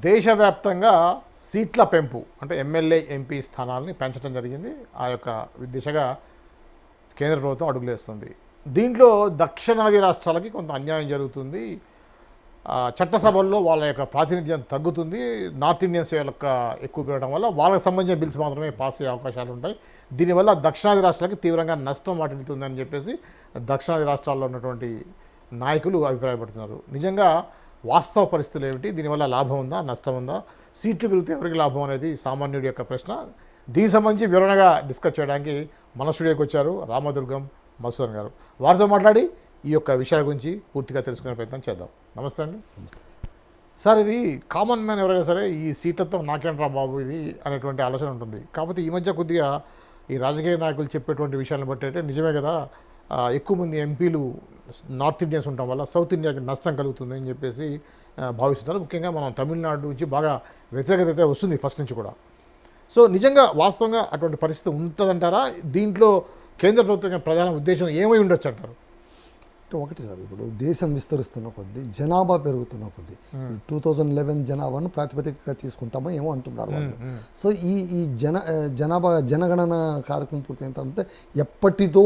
దేశవ్యాప్తంగా సీట్ల పెంపు అంటే ఎమ్మెల్యే ఎంపీ స్థానాలని పెంచడం జరిగింది. ఆ యొక్క దిశగా కేంద్ర ప్రభుత్వం అడుగులేస్తుంది. దీంట్లో దక్షిణాది రాష్ట్రాలకి కొంత అన్యాయం జరుగుతుంది. చట్టసభల్లో వాళ్ళ యొక్క ప్రాతినిధ్యం తగ్గుతుంది. నార్త్ ఇండియన్స్ యొక్క ఎక్కువ పెరగడం వల్ల వాళ్ళకి సంబంధించిన బిల్స్ మాత్రమే పాస్ అయ్యే అవకాశాలు ఉంటాయి. దీనివల్ల దక్షిణాది రాష్ట్రాలకి తీవ్రంగా నష్టం వాటిల్లుతుందని చెప్పేసి దక్షిణాది రాష్ట్రాల్లో ఉన్నటువంటి నాయకులు అభిప్రాయపడుతున్నారు. నిజంగా వాస్తవ పరిస్థితులు ఏమిటి? దీనివల్ల లాభం ఉందా, నష్టం ఉందా? సీట్లు పెరిగితే ఎవరికి లాభం అనేది సామాన్యుడి యొక్క ప్రశ్న. దీనికి సంబంధించి వివరణగా డిస్కస్ చేయడానికి మన స్టూడియోకి వచ్చారు రామదుర్గం మధుసూదన్ గారు. వారితో మాట్లాడి ఈ యొక్క విషయాల గురించి పూర్తిగా తెలుసుకునే ప్రయత్నం చేద్దాం. నమస్తే అండి. సార్, ఇది కామన్ మ్యాన్ ఎవరైనా సరే ఈ సీట్లతో నాకేంట్రా బాబు ఇది అనేటువంటి ఆలోచన ఉంటుంది. కాకపోతే ఈ మధ్య కొద్దిగా ఈ రాజకీయ నాయకులు చెప్పేటువంటి విషయాలను బట్టి అయితే నిజమే కదా, ఎక్కువ మంది ఎంపీలు నార్త్ ఇండియన్స్ ఉండటం వల్ల సౌత్ ఇండియాకి నష్టం కలుగుతుంది అని చెప్పేసి భావిస్తున్నారు. ముఖ్యంగా మనం తమిళనాడు నుంచి బాగా వ్యతిరేకత అయితే వస్తుంది ఫస్ట్ నుంచి కూడా. సో నిజంగా వాస్తవంగా అటువంటి పరిస్థితి ఉంటుందంటారా? దీంట్లో కేంద్ర ప్రభుత్వం ప్రధాన ఉద్దేశం ఏమై ఉండొచ్చు అంటారు? ఒకటి సార్, ఇప్పుడు దేశం విస్తరిస్తున్న కొద్దీ, జనాభా పెరుగుతున్న కొద్దీ 2011 జనాభాను ప్రాతిపదికగా తీసుకుంటామో ఏమో అంటున్నారు వాళ్ళు. సో ఈ జనగణన కార్యక్రమం పూర్తయిన తర్వాత ఎప్పటిదో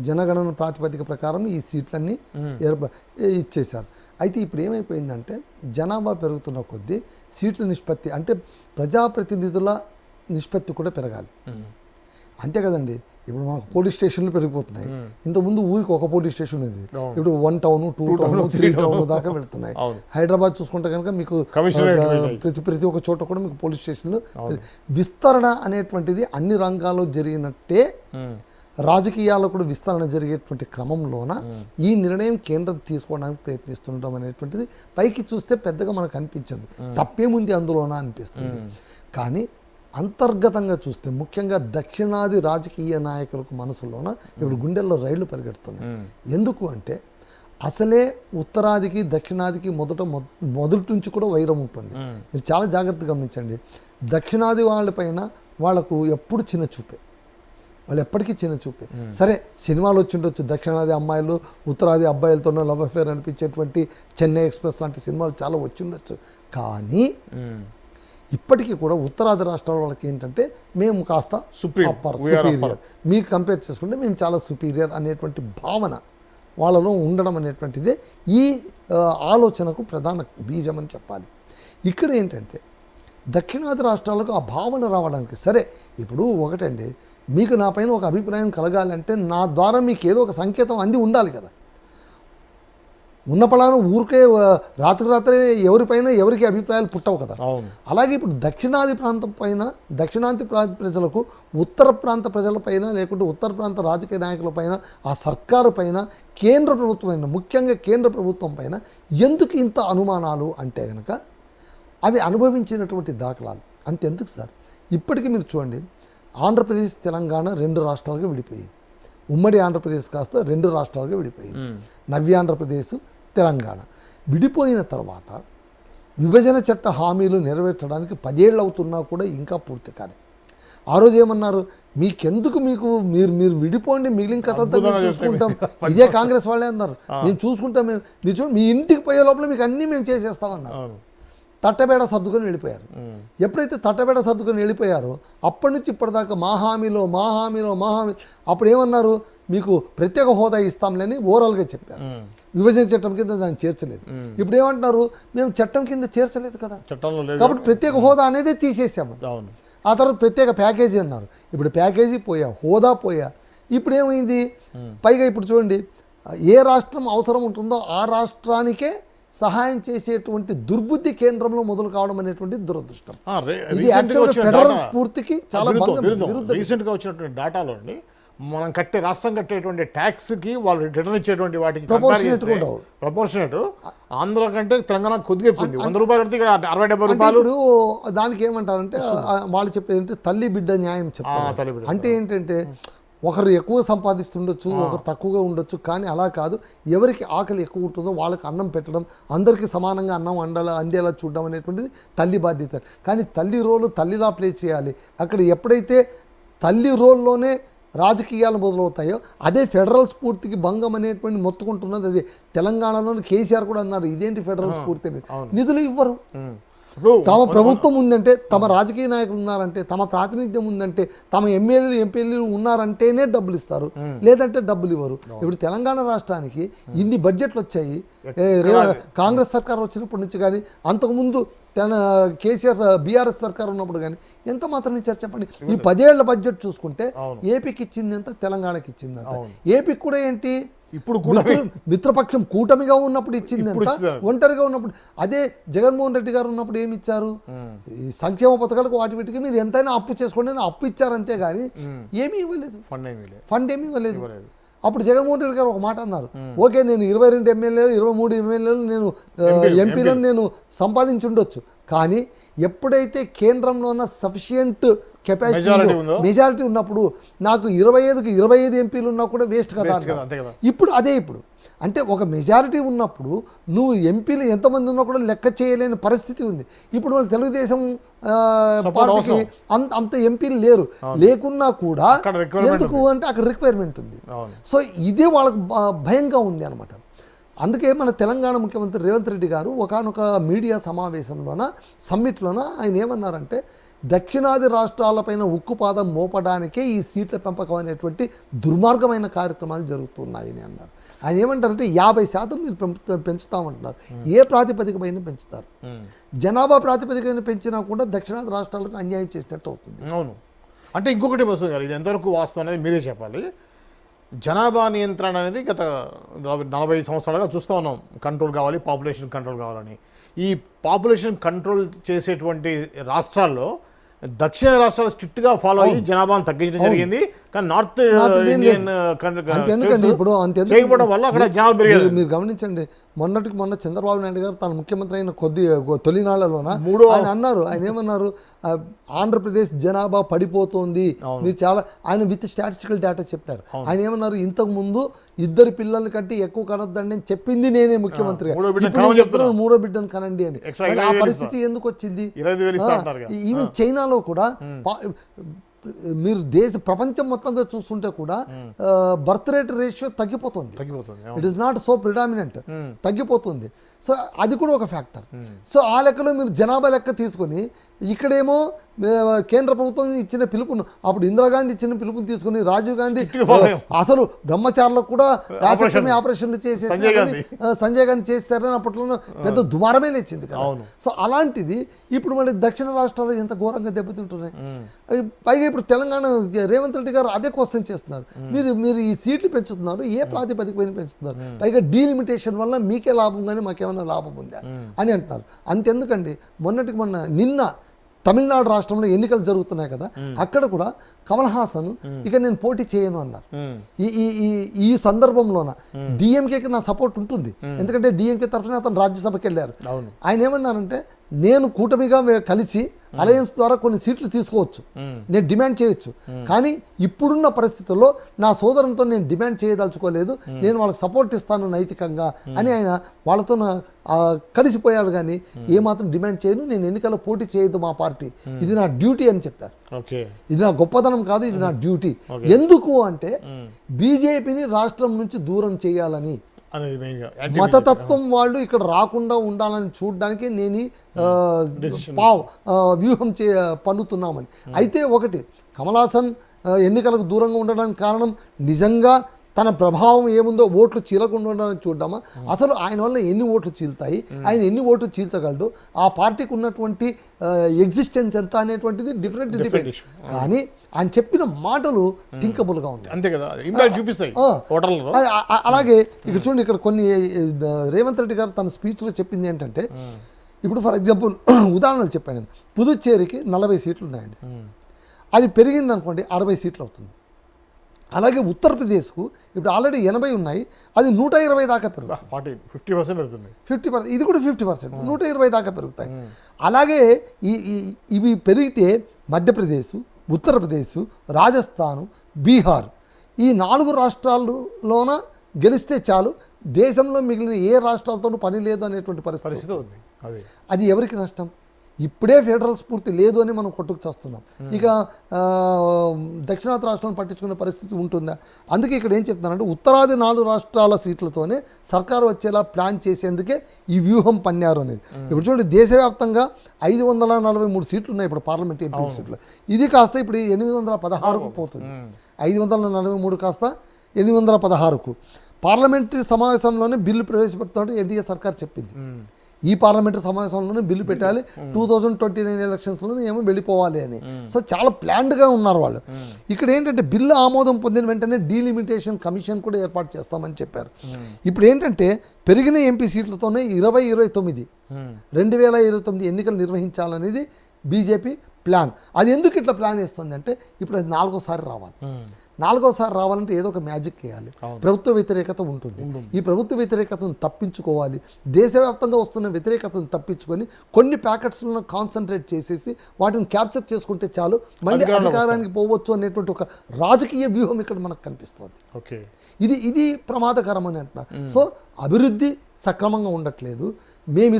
జనగణన ప్రాతిపదిక ప్రకారం ఈ సీట్లన్నీ ఇచ్చేశారు. అయితే ఇప్పుడు ఏమైపోయిందంటే జనాభా పెరుగుతున్న కొద్దీ సీట్ల నిష్పత్తి అంటే ప్రజాప్రతినిధుల నిష్పత్తి కూడా పెరగాలి. అంతే కదండి. ఇప్పుడు మాకు పోలీస్ స్టేషన్లు పెరిగిపోతున్నాయి. ఇంతకుముందు ఊరికి ఒక పోలీస్ స్టేషన్ ఉంది, ఇప్పుడు 1 టౌన్ 2 టౌన్ 3 టౌన్ దాకా వెళ్తున్నాయి. హైదరాబాద్ చూసుకుంటే కనుక మీకు ప్రతి ఒక్క చోట కూడా మీకు పోలీస్ స్టేషన్లు. విస్తరణ అనేటువంటిది అన్ని రంగాల్లో జరిగినట్టే రాజకీయాల్లో కూడా విస్తరణ జరిగేటువంటి క్రమంలోన ఈ నిర్ణయం కేంద్రం తీసుకోవడానికి ప్రయత్నిస్తుండడం అనేటువంటిది పైకి చూస్తే పెద్దగా మనకు అనిపించదు, తప్పేముంది అందులోన అనిపిస్తుంది. కానీ అంతర్గతంగా చూస్తే ముఖ్యంగా దక్షిణాది రాజకీయ నాయకులకు మనసులోన ఇప్పుడు గుండెల్లో రైళ్లు పరిగెడుతున్నాయి. ఎందుకు అంటే అసలే ఉత్తరాదికి దక్షిణాదికి మొదటి నుంచి కూడా వైరం ఉంటుంది. మీరు చాలా జాగ్రత్తగా గమనించండి. దక్షిణాది వాళ్ళపైన వాళ్ళకు ఎప్పుడు చిన్న చూపే, వాళ్ళు ఎప్పటికీ చిన్న చూపే. సరే, సినిమాలు వచ్చిండొచ్చు, దక్షిణాది అమ్మాయిలు ఉత్తరాది అబ్బాయిలతోనో లవ్ అఫేర్ అనిపించేటువంటి చెన్నై ఎక్స్ప్రెస్ లాంటి సినిమాలు చాలా వచ్చిండొచ్చు. కానీ ఇప్పటికీ కూడా ఉత్తరాది రాష్ట్రాల వాళ్ళకి ఏంటంటే మేము కాస్త సుపీరియర్, మీకు కంపేర్ చేసుకుంటే మేము చాలా సుపీరియర్ అనేటువంటి భావన వాళ్ళలో ఉండడం అనేటువంటిదే ఈ ఆలోచనకు ప్రధాన బీజం అని చెప్పాలి. ఇక్కడ ఏంటంటే దక్షిణాది రాష్ట్రాలకు ఆ భావన రావడానికి, సరే ఇప్పుడు ఒకటండి, మీకు నా పైన ఒక అభిప్రాయం కలగాలంటే నా ద్వారా మీకు ఏదో ఒక సంకేతం అంది ఉండాలి కదా. ఉన్న పలాను ఊరికే రాత్రి ఎవరిపైన ఎవరికి అభిప్రాయాలు పుట్టవు కదా. అలాగే ఇప్పుడు దక్షిణాది ప్రాంతం పైన, దక్షిణాది ప్రాంత ప్రజలకు ఉత్తర ప్రాంత ప్రజలపైన, లేకుంటే ఉత్తర ప్రాంత రాజకీయ నాయకుల పైన, ఆ సర్కారు పైన, కేంద్ర ప్రభుత్వం పైన, ముఖ్యంగా కేంద్ర ప్రభుత్వం పైన ఎందుకు ఇంత అనుమానాలు అంటే కనుక అవి అనుభవించినటువంటి దాఖలాలు. అంతెందుకు సార్, ఇప్పటికీ మీరు చూడండి, ఆంధ్రప్రదేశ్ తెలంగాణ 2 రాష్ట్రాలుగా విడిపోయింది. ఉమ్మడి ఆంధ్రప్రదేశ్ కాస్త 2 రాష్ట్రాలుగా విడిపోయింది. నవ్యాంధ్రప్రదేశ్, తెలంగాణ విడిపోయిన తర్వాత విభజన చట్ట హామీలు నెరవేర్చడానికి 10 ఏళ్ళు అవుతున్నా కూడా ఇంకా పూర్తి కానీ. ఆ రోజు ఏమన్నారు, మీకెందుకు, మీరు విడిపోండి, మిగిలిన కథ చూసుకుంటాం. ఇదే కాంగ్రెస్ వాళ్ళే అన్నారు, మేము చూసుకుంటాం, మీరు చూడండి, మీ ఇంటికి పోయే లోపల మీకు అన్నీ మేము చేసేస్తామన్నారు. తట్టబేడ సర్దుకొని వెళ్ళిపోయారు. ఎప్పుడైతే తట్టబేడ సర్దుకొని వెళ్ళిపోయారో అప్పటి నుంచి ఇప్పటిదాకా మా హామీలో అప్పుడు ఏమన్నారు, మీకు ప్రత్యేక హోదా ఇస్తాంలేని ఓవరాల్గా చెప్పారు. విభజన చట్టం కింద దాన్ని చేర్చలేదు. ఇప్పుడు ఏమంటున్నారు, మేము చట్టం కింద చేర్చలేదు కదా, కాబట్టి ప్రత్యేక హోదా అనేది తీసేసాము. ఆ తర్వాత ప్రత్యేక ప్యాకేజీ అన్నారు. ఇప్పుడు ప్యాకేజీ పోయా, హోదా పోయా. ఇప్పుడు ఏమైంది, పైగా ఇప్పుడు చూడండి, ఏ రాష్ట్రం అవసరం ఉంటుందో ఆ రాష్ట్రానికే సహాయం చేసేటువంటి దుర్బుద్ధి కేంద్రంలో మొదలు కావడం అనేటువంటి దురదృష్టం. ఫెడరల్ స్ఫూర్తికి చాలా రీసెంట్గా వచ్చినటువంటి డేటాలో అండి, మనం రాష్ట్రం కట్టేటువంటి ట్యాక్స్కి వాళ్ళు రిటర్న్ ఇచ్చేటువంటి వాటికి ప్రపోర్షనేట్ ఆంధ్ర కంటే తెలంగాణ కొద్దిగా ఎక్కువ. 100 రూపాయలు కడితే ఇక్కడ 60-70 రూపాయలు. దానికి ఏమంటారంటే వాళ్ళు చెప్పేది అంటే తల్లి బిడ్డ న్యాయం చెప్తారు. అంటే ఏంటంటే ఒకరు ఎక్కువ సంపాదిస్తుండొచ్చు, ఒకరు తక్కువగా ఉండొచ్చు, కానీ అలా కాదు, ఎవరికి ఆకలి ఎక్కువ ఉంటుందో వాళ్ళకి అన్నం పెట్టడం, అందరికీ సమానంగా అన్నం అందేలా చూడడం అనేటువంటిది తల్లి బాధ్యత. కానీ తల్లి రోలు తల్లిలా ప్లే చేయాలి. అక్కడ ఎప్పుడైతే తల్లి రోల్లోనే రాజకీయాలు మొదలవుతాయో అదే ఫెడరల్ స్ఫూర్తికి భంగం అనేటువంటి మొత్తుకుంటున్నది. అది తెలంగాణలోని కేసీఆర్ కూడా అన్నారు, ఇదేంటి ఫెడరల్ స్ఫూర్తి అనేది, నిధులు ఇవ్వరు. తమ ప్రభుత్వం ఉందంటే, తమ రాజకీయ నాయకులు ఉన్నారంటే, తమ ప్రాతినిధ్యం ఉందంటే, తమ ఎమ్మెల్యేలు ఎంపీలు ఉన్నారంటేనే డబ్బులు ఇస్తారు, లేదంటే డబ్బులు ఇవ్వరు. ఇప్పుడు తెలంగాణ రాష్ట్రానికి ఇన్ని బడ్జెట్లు వచ్చాయి కాంగ్రెస్ సర్కార్ వచ్చినప్పటి నుంచి, కానీ అంతకుముందు కేసీఆర్ బీఆర్ఎస్ సర్కార్ ఉన్నప్పుడు కానీ ఎంత మాత్రం ఇచ్చారు చెప్పండి. ఈ 10 ఏళ్ల బడ్జెట్ చూసుకుంటే ఏపీకి ఇచ్చింది ఎంత, తెలంగాణకి ఇచ్చింది ఎంత. ఏపీకి కూడా ఏంటి, ఇప్పుడు మిత్రపక్షం కూటమిగా ఉన్నప్పుడు ఇచ్చింది ఎంత, ఒంటరిగా ఉన్నప్పుడు. అదే జగన్మోహన్ రెడ్డి గారు ఉన్నప్పుడు ఏమి ఇచ్చారు, ఈ సంక్షేమ పథకాలకు వాటి వీటికి మీరు ఎంతైనా అప్పు చేసుకోండి అని అప్పు ఇచ్చారు, అంతే కానీ ఏమీ ఇవ్వలేదు, ఫండ్ ఏమీ ఇవ్వలేదు. అప్పుడు జగన్మోహన్ రెడ్డి గారు ఒక మాట అన్నారు, ఓకే నేను 22 ఎమ్మెల్యేలు 23 ఎమ్మెల్యేలు నేను ఎంపీలను నేను సంపాదించి ఉండొచ్చు, కానీ ఎప్పుడైతే కేంద్రంలో ఉన్న సఫిషియంట్ కెపాసిటీ మెజారిటీ ఉన్నప్పుడు నాకు 25కి 25 ఎంపీలు ఉన్నా కూడా వేస్ట్ కదా. ఇప్పుడు ఇప్పుడు అంటే ఒక మెజారిటీ ఉన్నప్పుడు నువ్వు ఎంపీలు ఎంతమంది ఉన్నా కూడా లెక్క చేయలేని పరిస్థితి ఉంది. ఇప్పుడు వాళ్ళు తెలుగుదేశం పార్టీకి అంత ఎంపీలు లేరు, లేకున్నా కూడా ఎందుకు అంటే అక్కడ రిక్వైర్మెంట్ ఉంది. సో ఇదే వాళ్ళకు భయంగా ఉంది అనమాట. అందుకే మన తెలంగాణ ముఖ్యమంత్రి రేవంత్ రెడ్డి గారు ఒకానొక మీడియా సమావేశంలోన సమ్మిట్లోన ఆయన ఏమన్నారంటే, దక్షిణాది రాష్ట్రాలపైన ఉక్కుపాదం మోపడానికే ఈ సీట్ల పెంపకం అనేటువంటి దుర్మార్గమైన కార్యక్రమాలు జరుగుతున్నాయని అన్నారు. ఆయన ఏమంటారంటే 50% మీరు పెంచుతామంటున్నారు. ఏ ప్రాతిపదికపైన పెంచుతారు? జనాభా ప్రాతిపదికన పెంచినా కూడా దక్షిణాది రాష్ట్రాలకు అన్యాయం చేసినట్టు అవుతుంది. అవును. అంటే ఇంకొకటి వస్తుంది గారు, ఇది ఎంతవరకు వాస్తవం అనేది మీరే చెప్పాలి. జనాభా నియంత్రణ అనేది గత 40 సంవత్సరాలుగా చూస్తూ ఉన్నాం. కంట్రోల్ కావాలి, పాపులేషన్ కంట్రోల్ కావాలని. ఈ పాపులేషన్ కంట్రోల్ చేసేటువంటి రాష్ట్రాల్లో దక్షిణ రాష్ట్రాలు స్ట్రిక్ట్గా ఫాలో అయ్యి జనాభాను తగ్గించడం జరిగింది. కానీ నార్త్ ఇండియన్ చేయకపోవడం వల్ల అక్కడ జనాభా పెరిగింది. మీరు గమనించండి, మొన్న చంద్రబాబు నాయుడు గారు తన ముఖ్యమంత్రి అయిన తొలినాళ్లలోన ఆయన అన్నారు, ఆయన ఏమన్నారు, ఆంధ్రప్రదేశ్ జనాభా పడిపోతుంది మీరు చాలా, ఆయన విత్ స్టాటిస్టికల్ డేటా చెప్పారు. ఆయన ఏమన్నారు, ఇంతకు ముందు 2 పిల్లల కంటే ఎక్కువ కనొద్దండి అని చెప్పింది నేనే ముఖ్యమంత్రిగా, మూడో బిడ్డను కనండి అని. ఆ పరిస్థితి ఎందుకు వచ్చింది? ఈవెన్ చైనాలో కూడా మీరు ప్రపంచం మొత్తంగా చూస్తుంటే కూడా బర్త్ రేట్ రేషియో తగ్గిపోతుంది. It is not so predominant, తగ్గిపోతుంది. సో అది కూడా ఒక ఫ్యాక్టర్. సో ఆ లెక్కలో మీరు జనాభా లెక్క తీసుకొని ఇక్కడేమో కేంద్ర ప్రభుత్వం ఇచ్చిన పిలుపును, అప్పుడు ఇందిరాగాంధీ ఇచ్చిన పిలుపుని తీసుకుని రాజీవ్ గాంధీ అసలు బ్రహ్మచారులకు కూడా ఆపరేషన్లు చేసే సంజయ్ గాంధీ చేస్తారని అప్పట్లో పెద్ద దుమారమే లేచింది కదా. సో అలాంటిది ఇప్పుడు మళ్ళీ దక్షిణ రాష్ట్రాలు ఎంత ఘోరంగా దెబ్బతింటున్నాయి. పైగా ఇప్పుడు తెలంగాణ రేవంత్ రెడ్డి గారు అదే క్వశ్చన్ చేస్తున్నారు, మీరు ఈ సీట్లు పెంచుతున్నారు, ఏ ప్రాతిపదికపైన పెంచుతున్నారు? పైగా డీలిమిటేషన్ వల్ల మీకే లాభం కానీ మాకేమైనా లాభం ఉందా అని అంటున్నారు. అంతెందుకండి, నిన్న తమిళనాడు రాష్ట్రంలో ఎన్నికలు జరుగుతున్నాయి కదా, అక్కడ కూడా కమల్ హాసన్ ఇక నేను పోటీ చేయను అన్నారు. ఈ సందర్భంలోన డిఎంకేకి నా సపోర్ట్ ఉంటుంది, ఎందుకంటే డిఎంకే తరఫున అతను రాజ్యసభకి వెళ్ళారు. ఆయన ఏమన్నారంటే, నేను కూటమిగా కలిసి అలయన్స్ ద్వారా కొన్ని సీట్లు తీసుకోవచ్చు, నేను డిమాండ్ చేయొచ్చు, కానీ ఇప్పుడున్న పరిస్థితుల్లో నా సోదరునితో నేను డిమాండ్ చేయదలుచుకోలేదు, నేను వాళ్ళకి సపోర్ట్ ఇస్తాను నైతికంగా అని ఆయన వాళ్ళతో కలిసిపోయాడు. కానీ ఏమాత్రం డిమాండ్ చేయను, నేను ఎన్నికల్లో పోటీ చేయదు మా పార్టీ, ఇది నా డ్యూటీ అని చెప్పారు. ఇది నా గొప్పతనం కాదు, ఇది నా డ్యూటీ. ఎందుకు అంటే బీజేపీని రాష్ట్రం నుంచి దూరం చేయాలని, మతతత్వం వాళ్ళు ఇక్కడ రాకుండా ఉండాలని చూడడానికి నేను వ్యూహం పన్నుతున్నామని. అయితే ఒకటి, కమల్ హాసన్ ఎన్నికలకు దూరంగా ఉండడానికి కారణం నిజంగా తన ప్రభావం ఏముందో ఓట్లు చీలకుండా ఉండడానికి చూద్దామా? అసలు ఆయన వల్ల ఎన్ని ఓట్లు చీలుతాయి, ఆయన ఎన్ని ఓట్లు చీల్చగలడు, ఆ పార్టీకి ఉన్నటువంటి ఎగ్జిస్టెన్స్ ఎంత అనేటువంటిది డిఫరెంట్. కానీ ఆయన చెప్పిన మాటలు థింకబుల్గా ఉంది, అంతే కదా, ఇంపాక్ట్ చూపిస్తాయి. అలాగే ఇక్కడ చూడండి, ఇక్కడ కొన్ని రేవంత్ రెడ్డి గారు తన స్పీచ్లో చెప్పింది ఏంటంటే, ఇప్పుడు ఫర్ ఎగ్జాంపుల్ ఉదాహరణలు చెప్పాను, పుదుచ్చేరికి 40 సీట్లు ఉన్నాయండి, అది పెరిగింది అనుకోండి 60 సీట్లు అవుతుంది. అలాగే ఉత్తరప్రదేశ్కు ఇప్పుడు ఆల్రెడీ 80 ఉన్నాయి, అది 120 దాకా పెరుగుతాయి. 50%, ఇది కూడా 50%, 120 దాకా పెరుగుతాయి. అలాగే ఇవి పెరిగితే మధ్యప్రదేశ్, ఉత్తరప్రదేశ్, రాజస్థాన్, బీహార్, ఈ 4 రాష్ట్రాల్లోన గెలిస్తే చాలు, దేశంలో మిగిలిన ఏ రాష్ట్రాలతోనూ పని లేదు అనేటువంటి పరిస్థితి ఉంది. అది ఎవరికి నష్టం? ఇప్పుడే ఫెడరల్ స్ఫూర్తి లేదు అని మనం కొట్టుకు చేస్తున్నాం. ఇక దక్షిణాది రాష్ట్రాలను పట్టించుకునే పరిస్థితి ఉంటుందా? అందుకే ఇక్కడ ఏం చెప్తున్నానంటే ఉత్తరాది 4 రాష్ట్రాల సీట్లతోనే సర్కారు వచ్చేలా ప్లాన్ చేసేందుకే ఈ వ్యూహం పన్నారు అనేది. ఇప్పుడు చూడండి, దేశవ్యాప్తంగా 543 సీట్లు ఉన్నాయి ఇప్పుడు పార్లమెంట్ ఎంపీ సీట్లు. ఇది కాస్త ఇప్పుడు 816కు పోతుంది. 543 కాస్త 816కు. పార్లమెంటరీ సమావేశంలోనే బిల్లు ప్రవేశపెడుతున్నట్టు ఎన్డీఏ సర్కార్ చెప్పింది. ఈ పార్లమెంటరీ సమావేశంలోనే బిల్లు పెట్టాలి, 2029 ఎలక్షన్స్లోనే ఏమో వెళ్ళిపోవాలి అని. సో చాలా ప్లాన్డ్గా ఉన్నారు వాళ్ళు. ఇక్కడ ఏంటంటే బిల్లు ఆమోదం పొందిన వెంటనే డీలిమిటేషన్ కమిషన్ కూడా ఏర్పాటు చేస్తామని చెప్పారు. ఇప్పుడు ఏంటంటే పెరిగిన ఎంపీ సీట్లతోనే 2029 ఎన్నికలు నిర్వహించాలనేది బీజేపీ ప్లాన్. అది ఎందుకు ఇట్లా ప్లాన్ చేస్తుంది అంటే ఇప్పుడు అది 4వసారి రావాలి. 4వసారి రావాలంటే ఏదో ఒక మ్యాజిక్ చేయాలి. ప్రభుత్వ వ్యతిరేకత ఉంటుంది. ఈ ప్రభుత్వ వ్యతిరేకతను తప్పించుకోవాలి. దేశవ్యాప్తంగా వస్తున్న వ్యతిరేకతను తప్పించుకొని కొన్ని ప్యాకెట్స్లను కాన్సన్ట్రేట్ చేసేసి వాటిని క్యాప్చర్ చేసుకుంటే చాలు, మళ్ళీ అధికారానికి పోవచ్చు అనేటువంటి ఒక రాజకీయ వ్యూహం ఇక్కడ మనకు కనిపిస్తుంది. ఇది ప్రమాదకరం అని అంటున్నా. సో అభివృద్ధి సక్రమంగా ఉండట్లేదు, మేము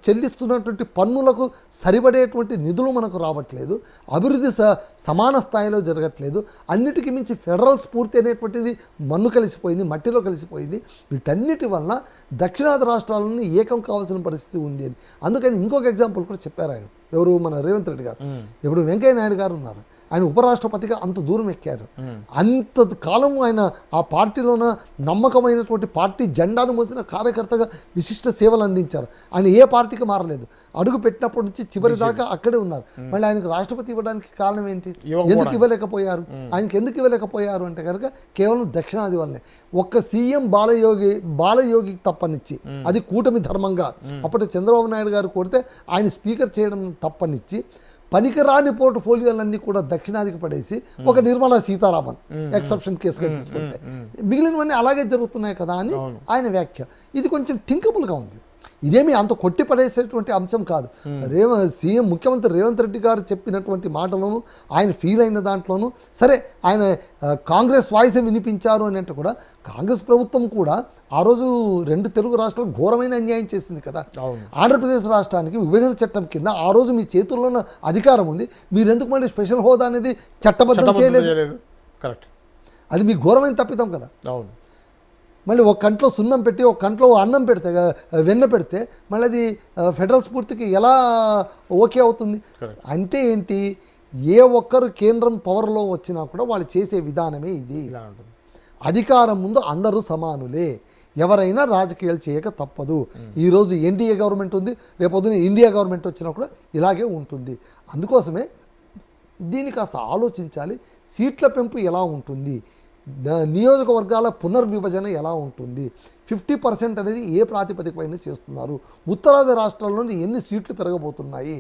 చెల్లిస్తున్నటువంటి పన్నులకు సరిపడేటువంటి నిధులు మనకు రావట్లేదు, అభివృద్ధి సమాన స్థాయిలో జరగట్లేదు, అన్నిటికీ మించి ఫెడరల్ స్ఫూర్తి అనేటువంటిది మన్ను కలిసిపోయింది, మట్టిలో కలిసిపోయింది. వీటన్నిటి వల్ల దక్షిణాది రాష్ట్రాలను ఏకం కావాల్సిన పరిస్థితి ఉంది అని. అందుకని ఇంకొక ఎగ్జాంపుల్ కూడా చెప్పారు ఆయన, ఎవరు, మన రేవంత్ రెడ్డి గారు. ఇప్పుడు వెంకయ్య నాయుడు గారు ఉన్నారు, ఆయన ఉపరాష్ట్రపతిగా అంత దూరం ఎక్కారు. అంత కాలం ఆయన ఆ పార్టీలోన నమ్మకమైనటువంటి పార్టీ జెండాను మోసిన కార్యకర్తగా విశిష్ట సేవలు అందించారు. ఆయన ఏ పార్టీకి మారలేదు, అడుగు పెట్టినప్పటి నుంచి చివరి దాకా అక్కడే ఉన్నారు. మళ్ళీ ఆయనకు రాష్ట్రపతి ఇవ్వడానికి కారణం ఏంటి? ఎందుకు ఇవ్వలేకపోయారు? ఆయనకి ఎందుకు ఇవ్వలేకపోయారు అంటే కనుక కేవలం దక్షిణాది వల్లనే. ఒక్క సీఎం బాలయోగికి తప్పనిచ్చి, అది కూటమి ధర్మంగా అప్పటి చంద్రబాబు నాయుడు గారు కోరితే ఆయన స్పీకర్ చేయడం తప్పనిచ్చి, పనికిరాని పోర్ట్ఫోలియోలన్నీ కూడా దక్షిణాదికి పడేసి ఒక నిర్మలా సీతారామన్ ఎక్సెప్షన్ కేసుగా తీసుకుంటే మిగిలినవన్నీ అలాగే జరుగుతున్నాయి కదా అని ఆయన వ్యాఖ్య. ఇది కొంచెం థింకబుల్గా ఉంది. ఇదేమి అంత కొట్టి పడేసేటువంటి అంశం కాదు. సీఎం ముఖ్యమంత్రి రేవంత్ రెడ్డి గారు చెప్పినటువంటి మాటలను ఆయన ఫీల్ అయిన దాంట్లోనూ సరే, ఆయన కాంగ్రెస్ వాయిస్ వినిపించారు అని అంటే కూడా కాంగ్రెస్ ప్రభుత్వం కూడా ఆ రోజు 2 తెలుగు రాష్ట్రాలకు ఘోరమైన అన్యాయం చేసింది కదా. ఆంధ్రప్రదేశ్ రాష్ట్రానికి విభజన చట్టం కింద ఆ రోజు మీ చేతుల్లోనే అధికారం ఉంది, మీరెందుకు మళ్ళీ స్పెషల్ హోదా అనేది చట్టబద్ధం చేయలేదు? కరెక్ట్. అది మీ ఘోరమైన తప్పిదం కదా. అవును. మళ్ళీ ఒక కంట్లో సున్నం పెట్టి ఒక కంట్లో అన్నం పెడితే, వెన్న పెడితే మళ్ళీ అది ఫెడరల్ స్ఫూర్తికి ఎలా ఓకే అవుతుంది? అంటే ఏంటి, ఏ ఒక్కరు కేంద్రం పవర్లో వచ్చినా కూడా వాళ్ళు చేసే విధానమే ఇది. అధికారం ముందు అందరూ సమానులే, ఎవరైనా రాజకీయాలు చేయక తప్పదు. ఈరోజు ఎన్డీఏ గవర్నమెంట్ ఉంది, రేపొద్దున ఇండియా గవర్నమెంట్ వచ్చినా కూడా ఇలాగే ఉంటుంది. అందుకోసమే దీన్ని కాస్త ఆలోచించాలి. సీట్ల పెంపు ఎలా ఉంటుంది, నియోజకవర్గాల పునర్విభజన ఎలా ఉంటుంది, 50% అనేది ఏ ప్రాతిపదికపైన చేస్తున్నారు, ఉత్తరాది రాష్ట్రాల్లోని ఎన్ని సీట్లు పెరగబోతున్నాయి,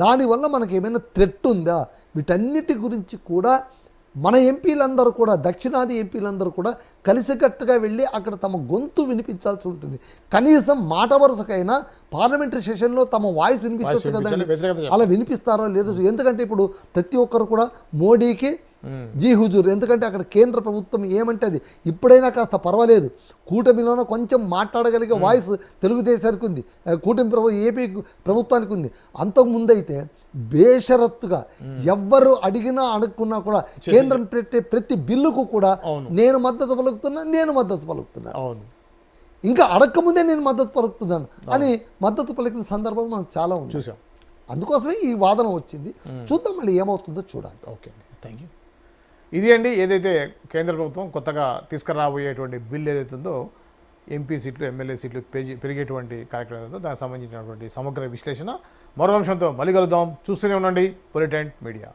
దానివల్ల మనకి ఏమైనా థ్రెట్ ఉందా, వీటన్నిటి గురించి కూడా మన ఎంపీలందరూ కూడా, దక్షిణాది ఎంపీలందరూ కూడా కలిసికట్టుగా వెళ్ళి అక్కడ తమ గొంతు వినిపించాల్సి ఉంటుంది. కనీసం మాట వరుసకైనా పార్లమెంటరీ సెషన్లో తమ వాయిస్ వినిపించవచ్చు కదండి. అలా వినిపిస్తారో లేదో. ఎందుకంటే ఇప్పుడు ప్రతి ఒక్కరు కూడా మోడీకి జీ హుజూర్, ఎందుకంటే అక్కడ కేంద్ర ప్రభుత్వం ఏమంటే అది. ఇప్పుడైనా కాస్త పర్వాలేదు, కూటమిలోనూ కొంచెం మాట్లాడగలిగే వాయిస్ తెలుగుదేశానికి ఉంది, కూటమి ఏపీ ప్రభుత్వానికి ఉంది. అంతకుముందైతే బేషరత్తుగా ఎవ్వరు అడిగినా అడుక్కున్నా కూడా కేంద్రం పెట్టే ప్రతి బిల్లుకు కూడా నేను మద్దతు పలుకుతున్నా, ఇంకా అడగకముందే నేను మద్దతు పలుకుతున్నాను అని మద్దతు పలికిన సందర్భం మనకు చాలా ఉంది. చూసాం. అందుకోసమే ఈ వాదన వచ్చింది. చూద్దాం మళ్ళీ ఏమవుతుందో చూడాలి. Okay, thank you. ఇది అండి ఏదైతే కేంద్ర ప్రభుత్వం కొత్తగా తీసుకురాబోయేటువంటి బిల్ ఏదైతుందో ఎంపీ సీట్లు ఎమ్మెల్యే సీట్లు పెరిగేటువంటి కార్యక్రమం ఏదైతే దానికి సంబంధించినటువంటి సమగ్ర విశ్లేషణ. మరో అంశంతో మళ్ళీ కలుద్దాం. చూస్తూనే ఉండండి పొలిటెంట్ మీడియా.